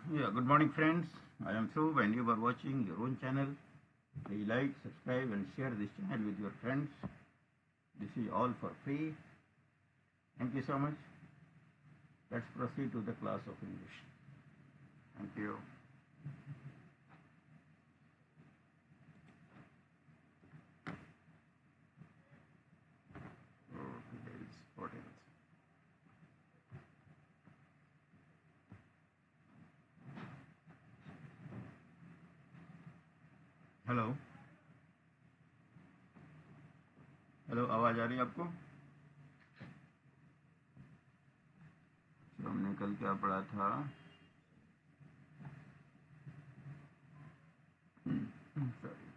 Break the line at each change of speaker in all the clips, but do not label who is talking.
Yeah, good morning, friends. I am Dhruv, and you are watching your own channel. Please like, subscribe, and share this channel with your friends. This is all for free. Thank you so much. Let's proceed to the class of English. Thank you. Oh, today is 14th. Hello hello, आवाज़ आ रही है आपको? तो हमने कल क्या पढ़ा था? सॉरी,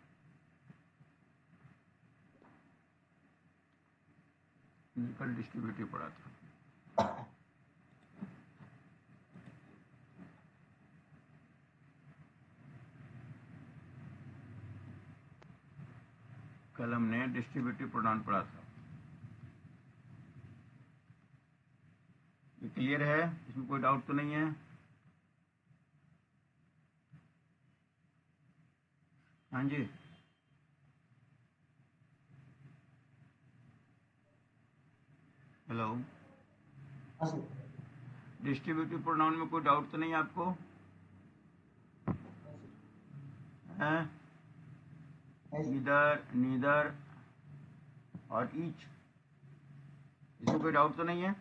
कल डिस्ट्रीब्यूटिव पढ़ा था। कल हमने डिस्ट्रीब्यूटिव प्रोनाउन पढ़ा था। ये क्लियर है? इसमें कोई डाउट तो नहीं है? हाँ जी, हेलो।
हाँ सर।
डिस्ट्रीब्यूटिव प्रोनाउन में कोई डाउट तो नहीं है आपको? है? ईदर, नीदर और ईच, इसमें कोई डाउट तो नहीं है?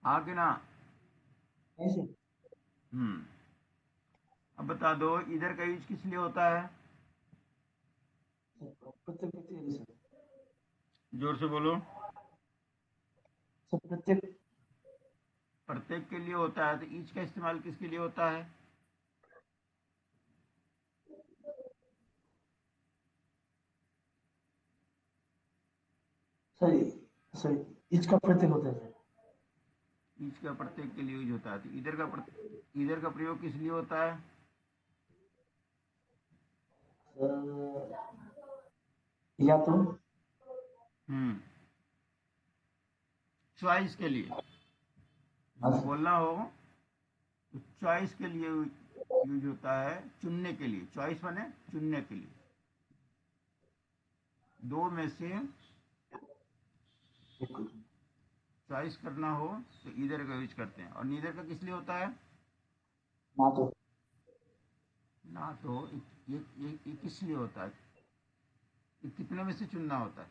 आगे ना?
ऐसे
अब बता दो, इधर का ईच किस लिए होता है?
प्रत्येक प्रत्येक सर।
जोर से बोलो।
सर प्रत्येक
प्रत्येक के लिए होता है, तो ईच का इस्तेमाल किसके लिए होता है?
सर सर इसका प्रत्येक होता है सर।
ईच का प्रत्येक के लिए यूज होता है, तो इधर का प्रयोग किस लिए होता है?
सर या तो
हम्म चॉइस के लिए।
हाँ
इसको
सर।
बोलना हो तो चॉइस के लिए यूज होता है, चुनने के लिए। चॉइस माने चुनने के लिए। दो में से चॉइस करना हो तो इधर का यूज करते हैं। और नीदर का किस लिए होता है?
ना तो
ना तो ये किस लिए होता है? ये कितने में से चुनना होता है?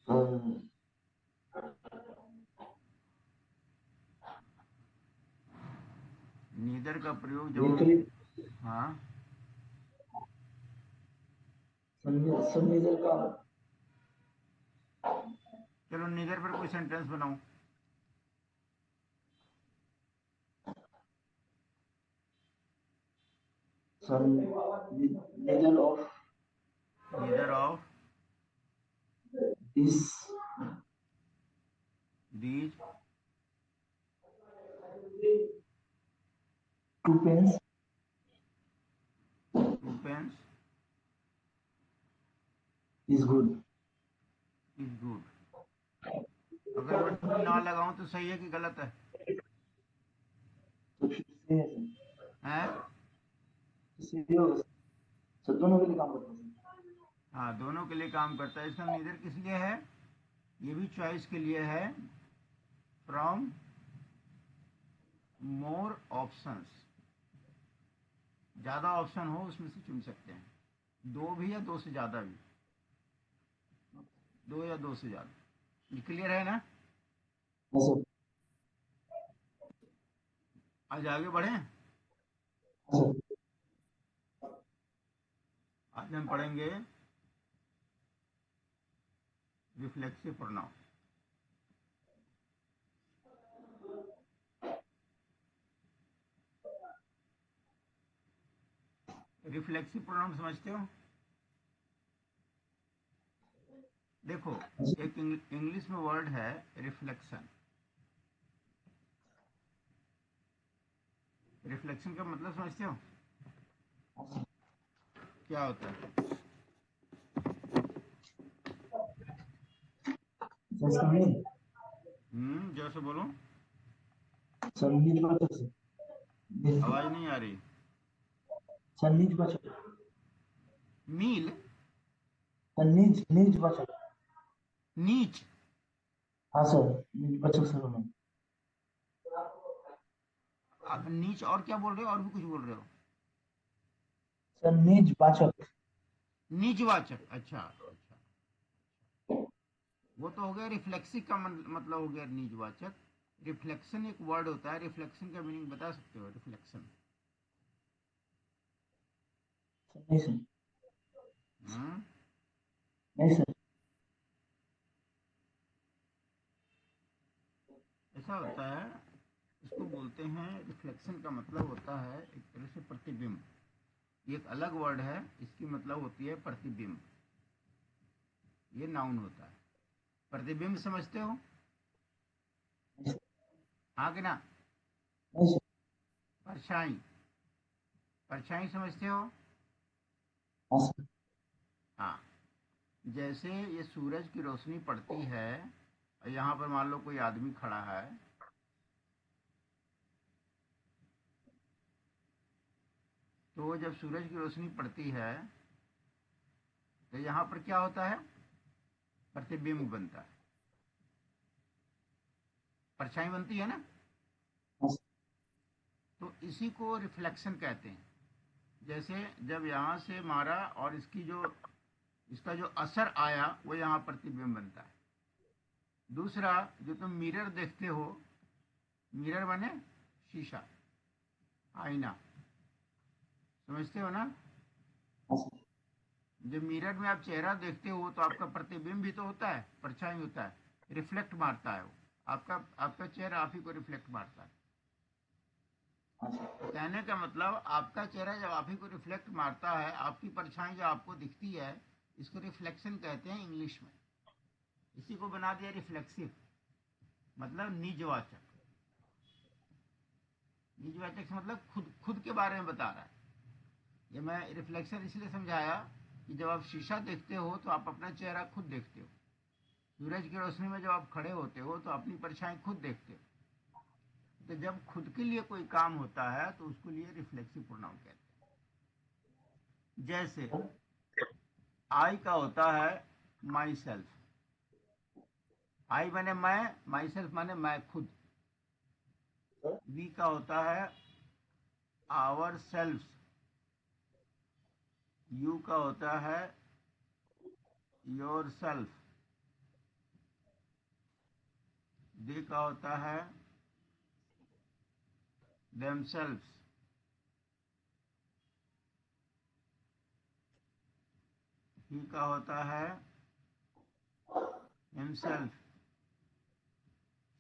सर
नीदर का प्रयोग
ये तो
जब, हाँ,
सर नीदर का
चलो नीदर पर कोई सेंटेंस बनाओ।
Sir neither of
neither of
this
these
two pens
two pens
is good.
Is good. अगर मैं टू ना लगाऊं तो सही है कि गलत है?
तो फिर से है सर।
हैं?
सही होगा सर। सर दोनों के लिए काम करता है सर।
हाँ, दोनों के लिए काम करता है। इसका नीदर किस लिए है? ये भी चॉइस के लिए है। फ्रॉम मोर ऑप्शंस, ज्यादा ऑप्शन हो उसमें से चुन सकते हैं। दो भी या दो से ज्यादा भी। दो या दो से ज्यादा। ये क्लियर है ना?
हाँ सर।
आज आगे बढ़े।
हाँ सर।
आज हम पढ़ेंगे रिफ्लेक्सिव प्रोनाउन। रिफ्लेक्सिव प्रोनाउन समझते हो? देखो, एक इंग्लिश में वर्ड है रिफ्लेक्शन। रिफ्लेक्शन का मतलब समझते हो? क्या होता है?
सर इसका मीनिंग
जोर से बोलो।
सर नीचवाचक से।
आवाज नहीं आ रही।
सर नीचवाचक।
नील।
सर नीचवाचक।
नीच।
हाँ सर नीचवाचक सर्वनाम।
आप नीच और क्या बोल रहे हो, और भी कुछ बोल रहे हो?
सर नीचवाचक।
निजवाचक, अच्छा अच्छा। वो तो हो गया रिफ्लेक्सिव का मतलब हो गया निजवाचक। रिफ्लेक्शन एक वर्ड होता है, रिफ्लेक्शन का मीनिंग बता सकते हो? रिफ्लेक्शन।
सर नहीं सर।
हम्म।
नहीं सर।
ऐसा होता है, इसको बोलते हैं, रिफ्लेक्शन का मतलब होता है एक तरह से प्रतिबिंब। ये एक अलग वर्ड है, इसकी मतलब होती है प्रतिबिंब। ये नाउन होता है। प्रतिबिंब समझते हो?
नहीं सर।
हाँ कि ना?
नहीं सर।
परछाई। परछाई समझते हो?
हाँ सर।
हाँ। जैसे ये सूरज की रोशनी पड़ती है, और यहाँ पर मान लो कोई आदमी खड़ा है, तो जब सूरज की रोशनी पड़ती है तो यहाँ पर क्या होता है? प्रतिबिंब बनता है। परछाई बनती है ना?
हाँ सर।
तो इसी को रिफ्लेक्शन कहते हैं। जैसे जब यहाँ से मारा और इसका जो असर आया वो यहाँ प्रतिबिंब बनता है। दूसरा, जो तुम मिरर देखते हो, मिरर बने शीशा, आईना, समझते हो ना?
हाँ सर।
जब मिरर में आप चेहरा देखते हो तो आपका प्रतिबिंब भी तो होता है, परछाई होता है, रिफ्लेक्ट मारता है वो। आपका आपका चेहरा आप ही को रिफ्लेक्ट मारता है।
हाँ सर।
तो कहने का मतलब, आपका चेहरा जब आप ही को रिफ्लेक्ट मारता है, आपकी परछाई जो आपको दिखती है, इसको रिफ्लेक्शन कहते हैं इंग्लिश में। इसी को बना दिया रिफ्लेक्सिव, मतलब निजवाचक। निजवाचक से मतलब खुद खुद के बारे में बता रहा है। ये मैं रिफ्लेक्शन इसलिए समझाया कि जब आप शीशा देखते हो तो आप अपना चेहरा खुद देखते हो। सूरज की रोशनी में जब आप खड़े होते हो तो अपनी परछाई खुद देखते हो। तो जब खुद के लिए कोई काम होता है तो उसको लिए रिफ्लेक्सिव प्रोनाउन कहते हैं। जैसे आई का होता है माई सेल्फ। आई माने मैं, माई सेल्फ माने मैं खुद। वी का होता है आवर सेल्फ। यू का होता है योर सेल्फ। दे का होता है देमसेल्व्स। ही का होता है हिमसेल्फ।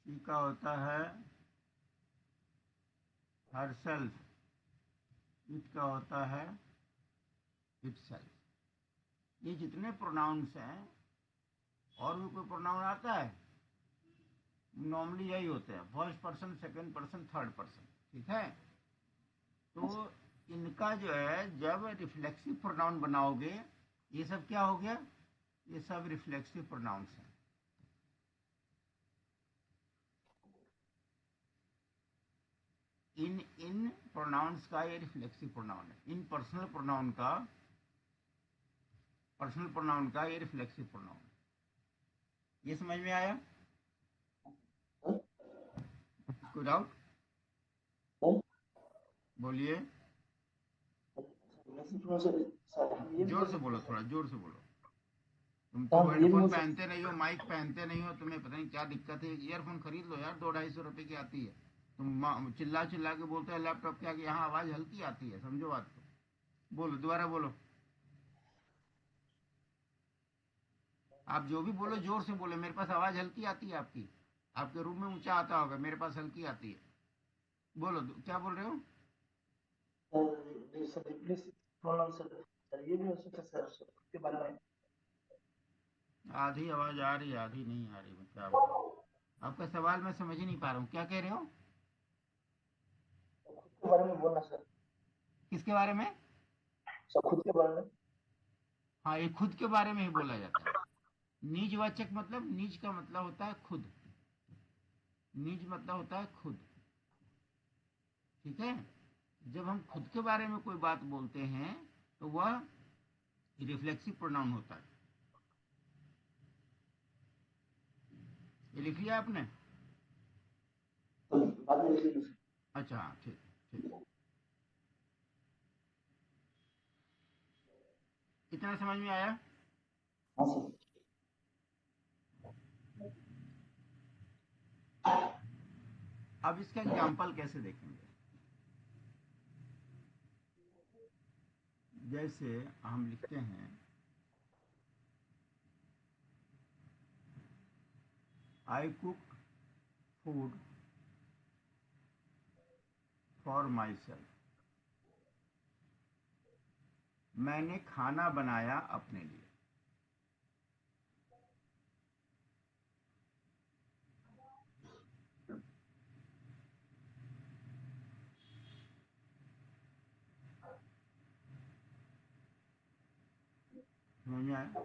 शी का होता है हर सेल्फ। इट का होता है इट सेल्फ। ये जितने प्रोनाउंस हैं, और भी कोई प्रोनाउन आता है? नॉर्मली यही होते हैं, first person, second person, third person. ठीक है? तो इनका जो है, जब रिफ्लेक्सिव प्रोनाउन बनाओगे, ये सब क्या हो गया? ये सब रिफ्लेक्सिव प्रोनाउंस हैं। इन इन प्रोनाउंस का ये रिफ्लेक्सिव प्रोनाउन है। इन पर्सनल प्रोनाउन का ये रिफ्लेक्सिव प्रोनाउन है। ये समझ में आया? कोई डाउट? बोलिए।
सर हम ये भी
जोर
बोल
से
सकते
बोलो,
हैं
थोड़ा
सर।
जोर से बोलो। तुम
सर
तो
हम ये भी
हेडफोन
बोल सकते
पहनते नहीं हो, माइक पहनते नहीं हो, तुम्हें पता नहीं क्या दिक्कत है। ईयरफोन खरीद लो यार, 200-250 रुपए की आती है। तुम चिल्ला चिल्ला के बोलते हो लैपटॉप के आगे, यहाँ आवाज हल्की आती है, समझो बात को। बोलो, दोबारा बोलो। आप जो भी बोलो जोर से बोलो, मेरे पास आवाज हल्की आती है आपकी। आपके रूम में ऊंचा आता होगा, मेरे पास हल्की आती है। बोलो, क्या बोल रहे हो?
Sir replace pronoun sir. Sir ये भी हो सकता है सर, सर खुद के बारे में।
आधी आवाज आ रही, आधी नहीं आ रही, मैं क्या बताऊँ? आपका सवाल मैं समझ ही नहीं पा रहा हूँ, क्या कह रहे हो?
खुद के बारे में बोलना सर।
किसके बारे में?
सर खुद के बारे में।
हाँ, ये खुद के बारे में ही बोला जाता है। निजवाचक मतलब, निज का मतलब होता है खुद। निज मतलब होता है खुद, ठीक है। जब हम खुद के बारे में कोई बात बोलते हैं तो वह रिफ्लेक्सिव प्रोनाउन होता है। ये लिख लिया आपने?
तो बाद में लिख लीजिए सर।
अच्छा हाँ, ठीक ठीक। इतना समझ में आया?
हाँ सर।
अब इसका एग्जाम्पल कैसे देखेंगे? जैसे हम लिखते हैं I cook food for myself. मैंने खाना बनाया अपने लिए। समझ में आया?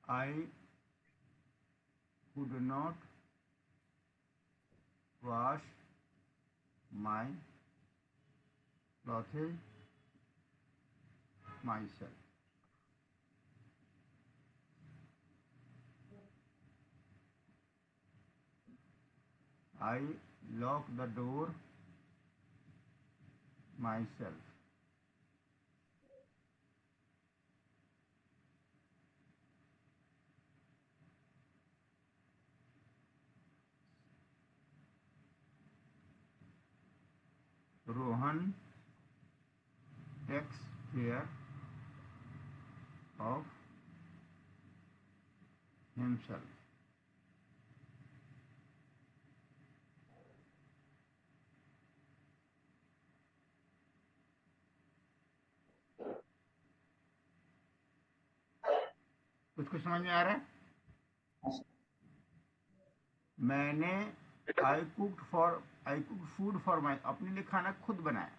I could not wash my clothes myself. I lock the door myself. Rohan takes care of himself. कुछ समझ में आ रहा है?
हाँ सर।
मैंने I cook food for my, अपने लिए खाना खुद बनाया।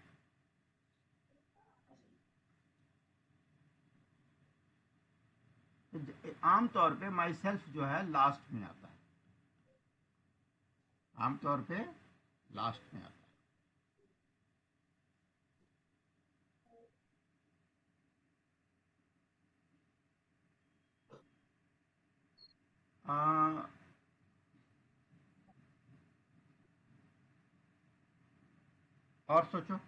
आमतौर पे माई सेल्फ जो है लास्ट में आता है, आमतौर पे लास्ट में आता है। और सोचो।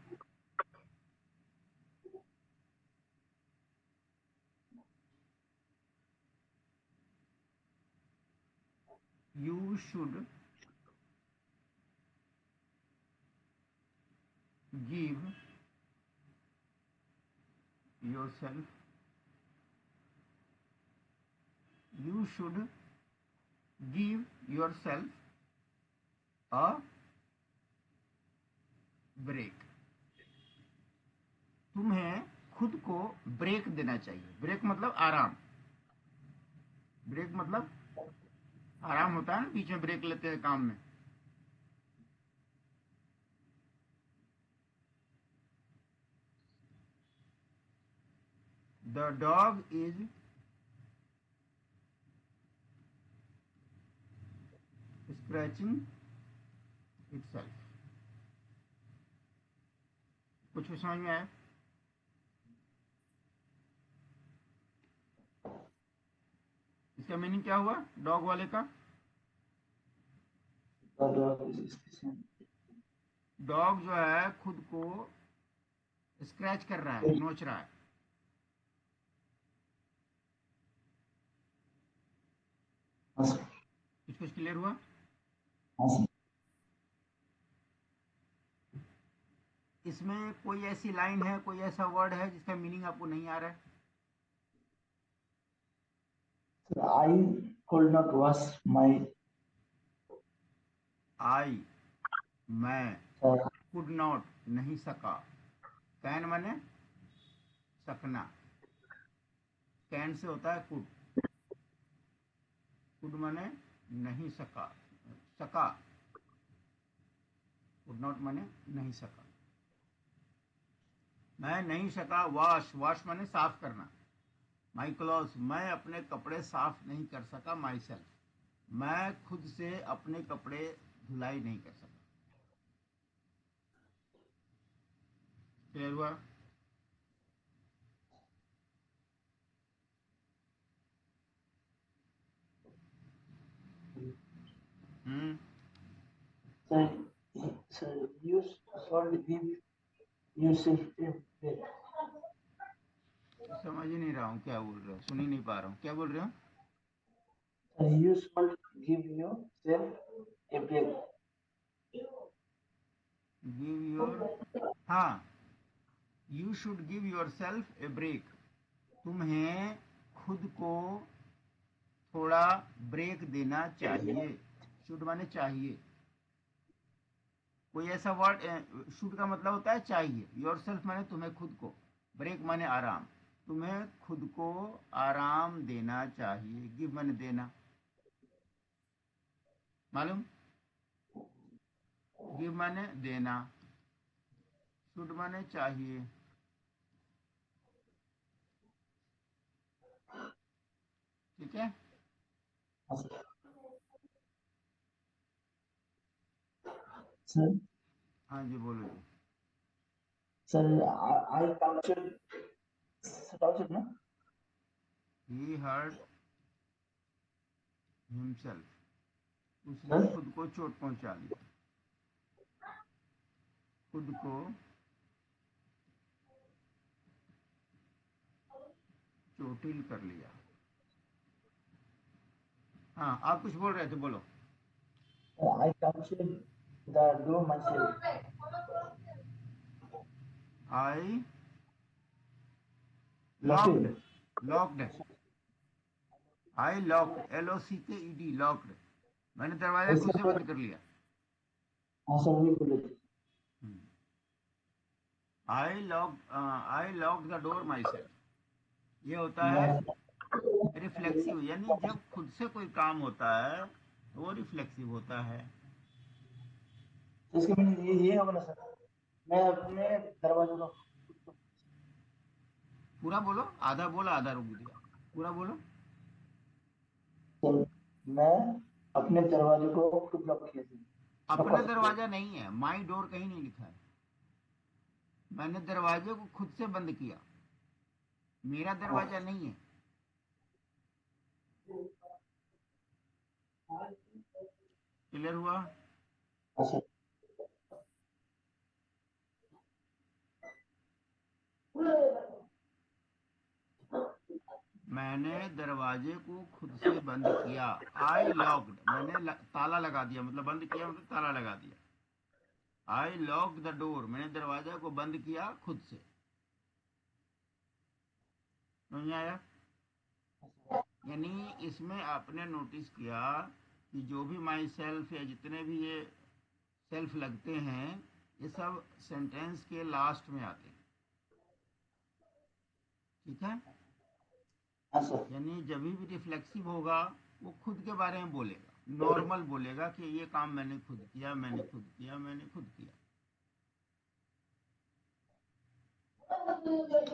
You should give yourself, you should give yourself a break. तुम्हें खुद को ब्रेक देना चाहिए। ब्रेक मतलब आराम। ब्रेक मतलब आराम होता है ना, बीच में ब्रेक लेते हैं काम में। The dog is scratching itself. कुछ भी समझ में आया? इसका मीनिंग क्या हुआ डॉग वाले का?
The dog is scratching.
Dog जो है खुद को स्क्रैच कर रहा है, नोच रहा है।
हाँ सर।
कुछ क्लियर हुआ?
हाँ सर।
इसमें कोई ऐसी लाइन है, कोई ऐसा वर्ड है जिसका मीनिंग आपको नहीं आ रहा है?
Sir, I could not wash my
आई, मैं,
sir.
कुड नॉट, नहीं सका। कैन माने सकना, कैन से होता है कुड, कुड माने नहीं सका, सका। कुड नॉट माने नहीं सका। मैं नहीं सका वॉश, वॉश माने साफ करना। माई क्लॉथ, मैं अपने कपड़े साफ नहीं कर सका। माई सेल्फ, मैं खुद से अपने कपड़े धुलाई नहीं कर सका। क्लियर हुआ? हम्म।
Sir, sir, you should give yourself a break.
समझ ही नहीं रहा हूँ क्या बोल रहे हो, सुन ही नहीं पा रहा हूँ, क्या बोल रहे हो?
Sir, you should give yourself a break.
Give your, हाँ, you should give yourself a break. तुम्हें खुद को थोड़ा ब्रेक देना चाहिए। शुड माने चाहिए। कोई ऐसा वर्ड, शुड का मतलब होता है चाहिए, योर सेल्फ माने तुम्हें खुद को, ब्रेक माने आराम। तुम्हें खुद को आराम देना चाहिए। गिव माने देना, मालूम? गिव माने देना, शुड माने चाहिए। ठीक है?
Sir,
हाँ जी, बोलो जी।
sir, I counted, counted, no?
He hurt himself, उसने
Sir,
खुद को चोट पहुंचा ली, खुद को चोटिल कर लिया। हाँ, आप कुछ बोल रहे थे, बोलो।
I counted the door myself.
I locked,
Locked.
Locked, I locked, LOCKED, locked, मैंने दरवाजा
I
खुद से
said,
बंद कर लिया।
answer me bullet.
I locked the door my self. ये होता है
मैं
रिफ्लेक्सिव, यानी जब खुद से कोई काम होता है तो वो रिफ्लेक्सिव होता है।
इसके मैंने ये होगा ना सर, मैं अपने दरवाजे को
पूरा बोलो, आधा बोला आधा रुक दिया, पूरा बोलो।
सर, मैं अपने दरवाजे को खुद लॉक किया सर, लॉक
अपना
कर सकते
दरवाजा नहीं है, माई डोर कहीं नहीं लिखा है। मैंने दरवाजे को खुद से बंद किया, मेरा दरवाजा नहीं है। क्लियर हुआ?
हाँ सर।
मैंने दरवाजे को खुद से बंद किया। आई लॉक्ड, मैंने ताला लगा दिया, मतलब बंद किया मतलब ताला लगा दिया। आई लॉक द डोर, मैंने दरवाजा को बंद किया खुद से। नहीं आया? यानी इसमें आपने नोटिस किया कि जो भी माई सेल्फ या जितने भी ये सेल्फ लगते हैं, ये सब सेंटेंस के लास्ट में आते हैं। ठीक है?
हाँ सर।
यानी जब भी रिफ्लेक्सिव होगा वो खुद के बारे में बोलेगा, नॉर्मल बोलेगा कि ये काम मैंने खुद किया, मैंने खुद किया, मैंने खुद किया।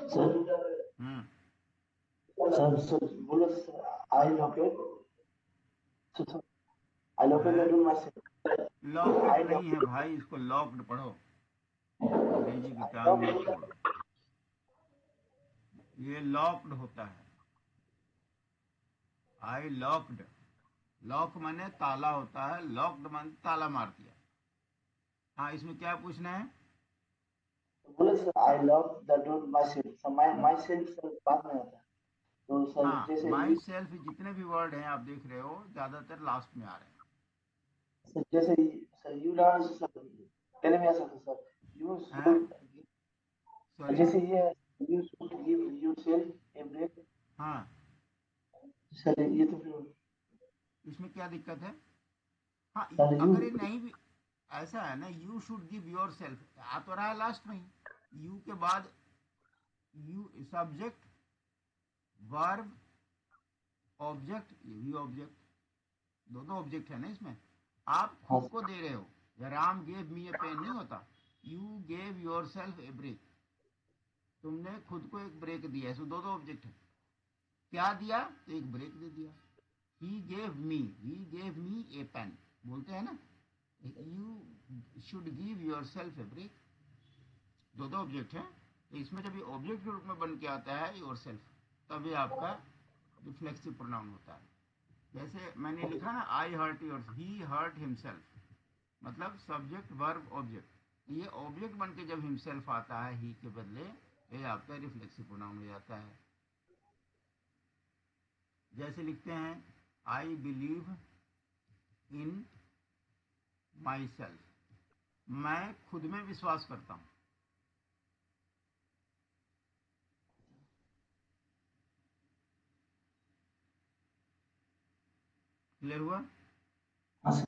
सर,
हम्म।
सर बोलो sir, I lock it, sir I lock it,
है,
डू माई सेल्फ,
लॉकेट
आई
नहीं
लॉक
है भाई, इसको लॉक्ड पढ़ो, अंग्रेजी की टांग मत
इट,
तोड़ो। ये लॉक्ड होता है। आई लॉक्ड, लॉक माने ताला होता है, लॉक्ड माने ताला मार दिया। हाँ, इसमें क्या पूछना है?
बोले sir I lock the door my self, sir my self sir बाद में आता है, तो सर
हाँ,
जैसे
माई
यू,
सेल्फ, जितने भी वर्ड हैं आप देख रहे हो ज्यादातर लास्ट में आ रहे हैं।
सर जैसे सर यू लॉन्च सर पहले में आ सकता सर, यू
हैं?
Should,
sorry?
जैसे ये you should give you self a break,
हाँ,
सर ये तो फिर
इसमें क्या दिक्कत है? हाँ,
सर यू,
अगर ये नहीं भी ऐसा है ना, you should give yourself आ तो रहा है लास्ट में ही, यू के बाद यू सब्जेक्ट, वर्ब, ऑब्जेक्ट, ये भी ऑब्जेक्ट, दो दो ऑब्जेक्ट है ना इसमें। आप
हाँ
खुद को दे रहे हो, या Ram gave me a pen नहीं होता, you gave yourself a break, तुमने खुद को एक ब्रेक दिया है, इसमें दो दो ऑब्जेक्ट है। क्या दिया? तो एक ब्रेक दे दिया। He gave me a pen, बोलते हैं ना, you should give yourself a break. दो दो ऑब्जेक्ट है, तो इसमें जब ये ऑब्जेक्ट के रूप में बन के आता है योर सेल्फ, तब ये आपका रिफ्लेक्सिव प्रोनाउन होता है। जैसे मैंने लिखा ना, I hurt your, he hurt himself, मतलब सब्जेक्ट वर्ब ऑब्जेक्ट, ये ऑब्जेक्ट बन के जब हिमसेल्फ आता है ही के बदले, ये आपका रिफ्लेक्सिव प्रोनाउन हो जाता है। जैसे लिखते हैं, I believe in my self, मैं खुद में विश्वास करता हूं। क्लियर हुआ?
हाँ सर।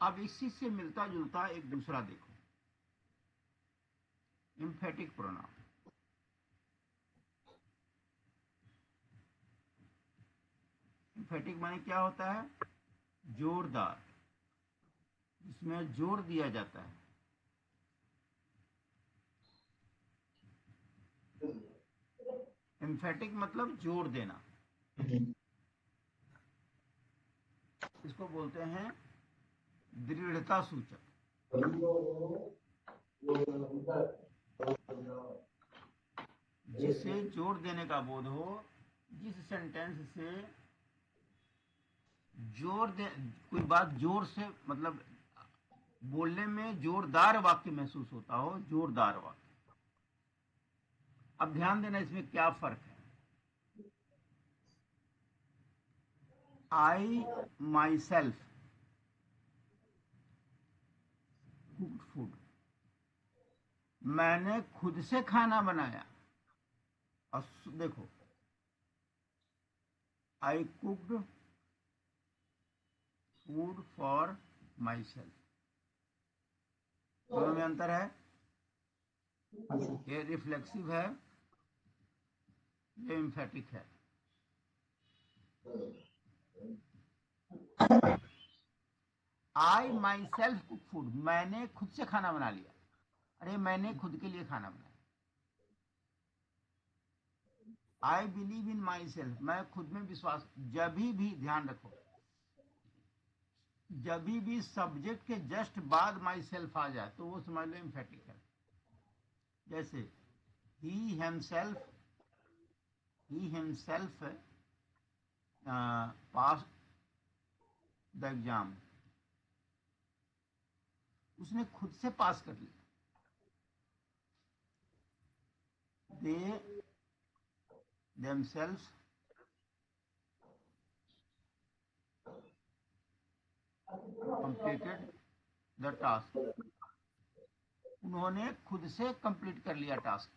अब इसी से मिलता जुलता एक दूसरा देखो, एम्फेटिक प्रोनाउन। एम्फेटिक माने क्या होता है? जोरदार, इसमें जोर दिया जाता है। एम्फेटिक मतलब जोर देना, इसको बोलते हैं दृढ़ता सूचक। जिसे जोर देने का बोध हो, जिस सेंटेंस से जोर दे, कोई बात जोर से, मतलब बोलने में जोरदार वाक्य महसूस होता हो, जोरदार वाक्य। अब ध्यान देना, इसमें क्या फर्क है। I myself cooked food, मैंने खुद से खाना बनाया। और देखो, I cooked food for myself, दोनों में अंतर है। ये रिफ्लेक्सिव है, ये एम्फेटिक है। I my self cook food, मैंने खुद से खाना बना लिया। अरे मैंने खुद के लिए खाना बनाया। I believe in my self, मैं खुद में विश्वास, जब भी ध्यान रखो, जब भी सब्जेक्ट के जस्ट बाद माई सेल्फ आ जाए तो वो समझ लो एम्फेटिक है। जैसे he himself pass the exam, उसने खुद से पास कर लिया। दे themselves completed the task, उन्होंने खुद से कंप्लीट कर लिया टास्क।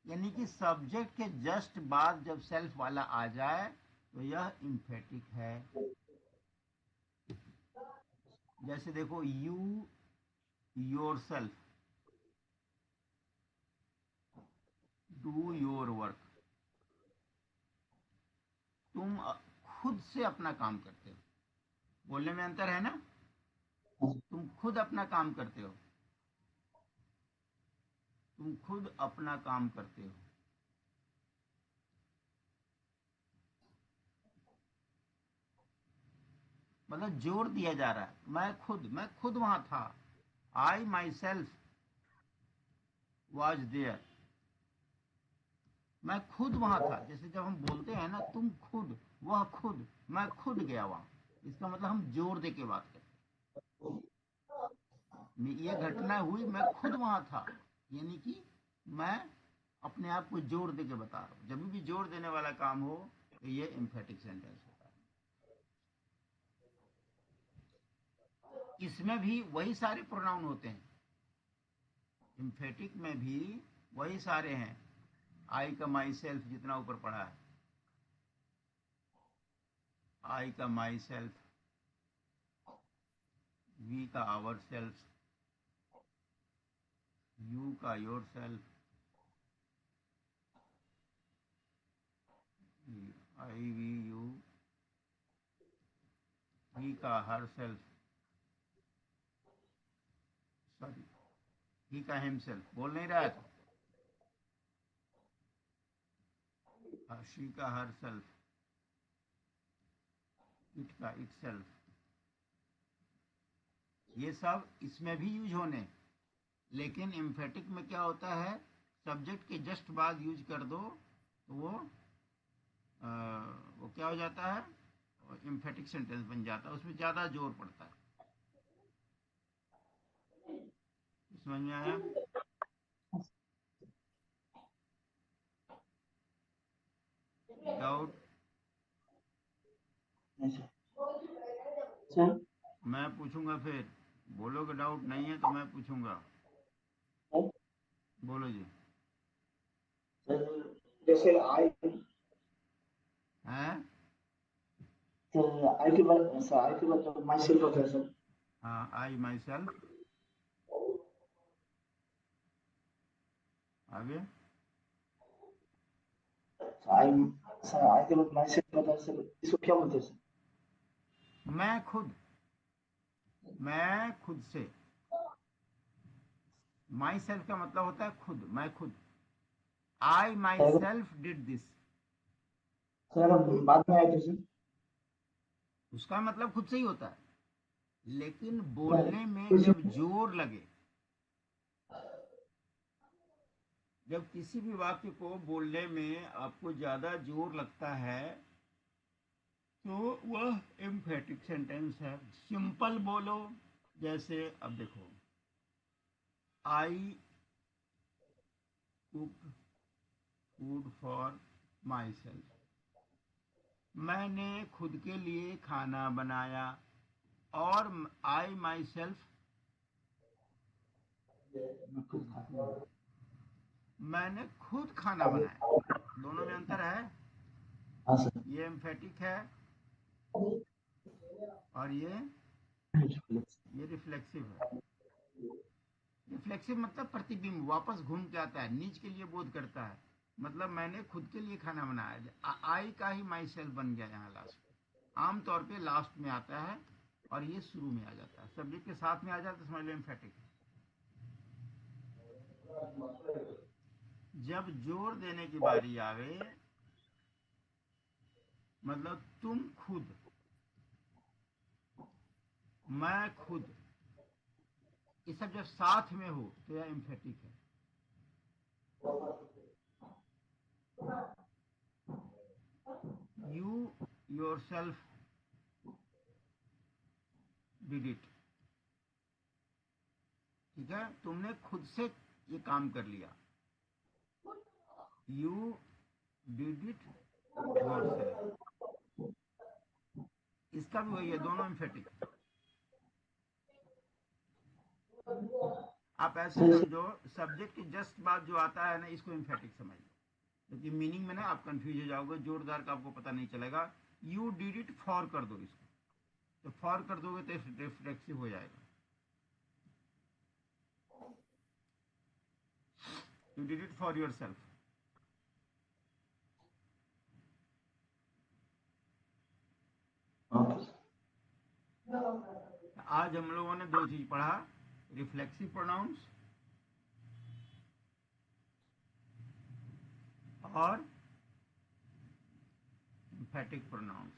यानी कि सब्जेक्ट के जस्ट बाद जब सेल्फ वाला आ जाए तो यह इम्फेटिक है। जैसे देखो, you your self do your work, तुम खुद से अपना काम करते हो। बोलने में अंतर है ना, तुम खुद अपना काम करते हो, तुम खुद अपना काम करते हो। मतलब जोर दिया जा रहा है, मैं खुद वहां था। आई माई सेल्फ वॉज देयर, मैं खुद वहां था। जैसे जब हम बोलते हैं ना, तुम खुद, वह खुद, मैं खुद गया वहां, इसका मतलब हम जोर दे के बात करते हैं। ये घटना हुई, मैं खुद वहां था, यानी कि मैं अपने आप को जोर दे के बता रहा हूं। जब भी जोर देने वाला काम हो तो ये एम्फेटिक सेंटेंस होता है। इसमें भी वही सारे प्रोनाउन होते हैं, एम्फेटिक में भी वही सारे हैं। आई का माई सेल्फ जितना ऊपर पढ़ा है, आई का माई सेल्फ, वी का आवर सेल्फ, यू का yourself, I we you, he का हर सेल्फ, सॉरी ही का हिम सेल्फ, बोल नहीं रहा था। शी का हर सेल्फ, इट का इट सेल्फ, ये सब इसमें भी यूज होने। लेकिन एम्फेटिक में क्या होता है, सब्जेक्ट के जस्ट बाद यूज कर दो तो वो क्या हो जाता है, एम्फेटिक सेंटेंस बन जाता है, उसमें ज़्यादा जोर पड़ता है। समझ में आया? डाउट?
नहीं सर। सर
मैं पूछूंगा फिर, बोलोगे डाउट नहीं है तो मैं पूछूंगा।
सर
बोलो जी।
सर, जैसे आई,
हैं?
सर आई के बाद, सर आई के बाद माई सेल्फ होता है सर।
हाँ, आई माई सेल्फ, आगे।
आई, सर आई के बाद माई सेल्फ होता है सर, इसको क्या बोलते हैं सर?
मैं खुद, मैं खुद से, माई सेल्फ का मतलब होता है खुद, मैं खुद। I my
sir
self did this,
sir अगर बाद में आए तो सर?
उसका मतलब खुद से ही होता है। लेकिन
सर
बोलने में
कुछ,
जब जोर लगे, जब किसी भी वाक्य को बोलने में आपको ज्यादा जोर लगता है तो वह एम्फेटिक सेंटेंस है। सिंपल बोलो, जैसे अब देखो, आई cook food for myself, मैंने खुद के लिए खाना बनाया। और आई माई सेल्फ
मैं खुद
कुक
खाता
फूड, मैंने खुद खाना
हूँ।
बनाया। दोनों में अंतर है।
हाँ सर।
ये एम्फेटिक है और ये रिफ्लेक्सिव है। रिफ्लेक्सिव मतलब प्रतिबिंब वापस घूम के आता है, नीच के लिए बोध करता है। मतलब मैंने खुद के लिए खाना बनाया, आई का ही माई सेल्फ बन गया यहाँ लास्ट। आमतौर पे लास्ट में आता है और ये शुरू में आ जाता है, सब्जेक्ट के साथ में आ जाता है तो समझ लो एम्फेटिक। जब जोर देने की बारी आवे, मतलब तुम खुद, मैं खुद, ये सब जब साथ में हो तो यह एम्फेटिक है। You your self did it, ठीक है, तुमने खुद से ये काम कर लिया। You did it your self, इसका भी वही है, दोनों एम्फेटिक। आप ऐसे
सर
समझो, सब्जेक्ट के जस्ट बाद जो आता है ना, इसको एम्फेटिक समझ लो, क्योंकि मीनिंग में ना आप कंफ्यूज हो जाओगे, जोरदार का आपको पता नहीं चलेगा। यू डिड इट फॉर कर दो इसको, तो फॉर कर दोगे तो रिफ्लेक्सिव हो जाएगा। You did it for your self.
Okay.
आज हम लोगों ने दो चीज पढ़ा, रिफ्लेक्सिव प्रोनाउंस और एम्फेटिक प्रोनाउंस।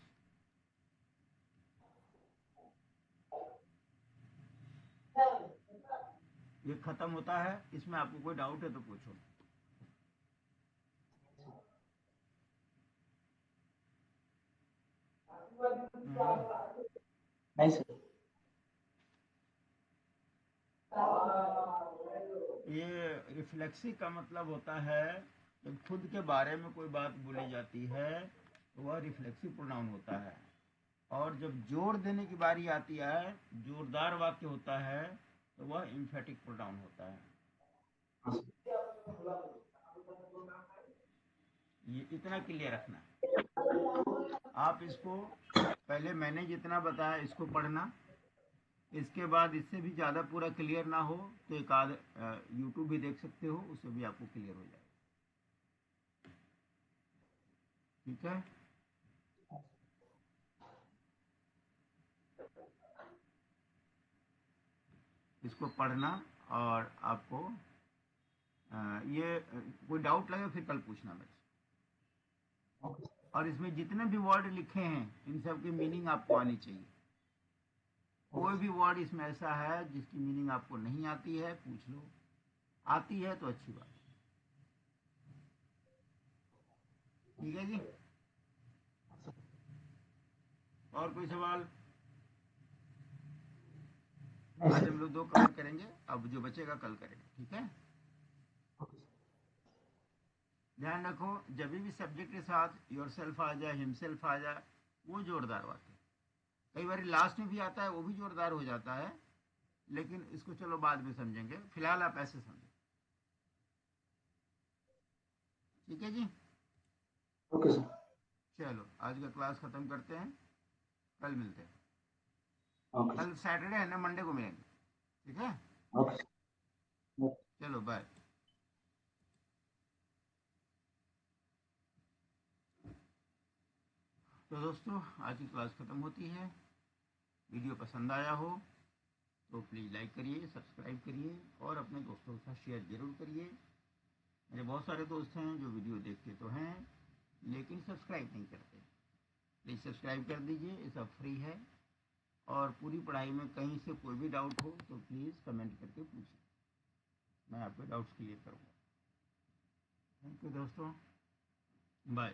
ये खत्म होता है, इसमें आपको कोई डाउट है तो पूछो। हम्म,
नहीं सर।
ये रिफ्लेक्सिव का मतलब होता है जब खुद के बारे में कोई बात बोली जाती है तो वह रिफ्लेक्सिव प्रोनाउन होता है। और जब जोर देने की बारी आती है, जोरदार वाक्य होता है, तो वह एम्फेटिक प्रोनाउन होता है।
हाँ सर।
ये इतना क्लियर रखना। आप इसको पहले मैंने जितना बताया इसको पढ़ना, इसके बाद इससे भी ज़्यादा पूरा क्लियर ना हो तो एक आध यूट्यूब भी देख सकते हो, उससे भी आपको क्लियर हो जाएगा। ठीक है? इसको पढ़ना और आपको ये कोई डाउट लगे फिर कल पूछना मेरे से।
ओके
और इसमें जितने भी वर्ड लिखे हैं इन सब की मीनिंग आपको आनी चाहिए। कोई भी वर्ड इसमें ऐसा है जिसकी मीनिंग आपको नहीं आती है, पूछ लो। आती है तो अच्छी बात। ठीक है जी। और कोई सवाल?
नहीं
आज
सर।
हम लोग 2 कवर करेंगे, अब जो बचेगा कल करेंगे, ठीक है।
Okay sir.
ध्यान रखो, जब भी सब्जेक्ट के साथ योर सेल्फ आ जाए, हिमसेल्फ आ जाए, वो जोरदार बात है। कई बार लास्ट में भी आता है, वो भी जोरदार हो जाता है, लेकिन इसको चलो बाद में समझेंगे, फिलहाल आप ऐसे समझो। ठीक है जी।
Okay sir.
चलो आज का क्लास खत्म करते हैं, कल मिलते हैं।
ओके
कल सैटरडे है ना, मंडे को मिलेंगे, ठीक है।
Okay sir.
चलो बाय। तो दोस्तों आज की क्लास ख़त्म होती है। वीडियो पसंद आया हो तो प्लीज़ लाइक करिए, सब्सक्राइब करिए और अपने दोस्तों के साथ शेयर ज़रूर करिए। मेरे बहुत सारे दोस्त हैं जो वीडियो देखते तो हैं लेकिन सब्सक्राइब नहीं करते। प्लीज़ सब्सक्राइब कर दीजिए, ये सब फ्री है। और पूरी पढ़ाई में कहीं से कोई भी डाउट हो तो प्लीज़ कमेंट करके पूछिए, मैं आपके डाउट्स क्लियर करूँगा। थैंक यू दोस्तों, बाय।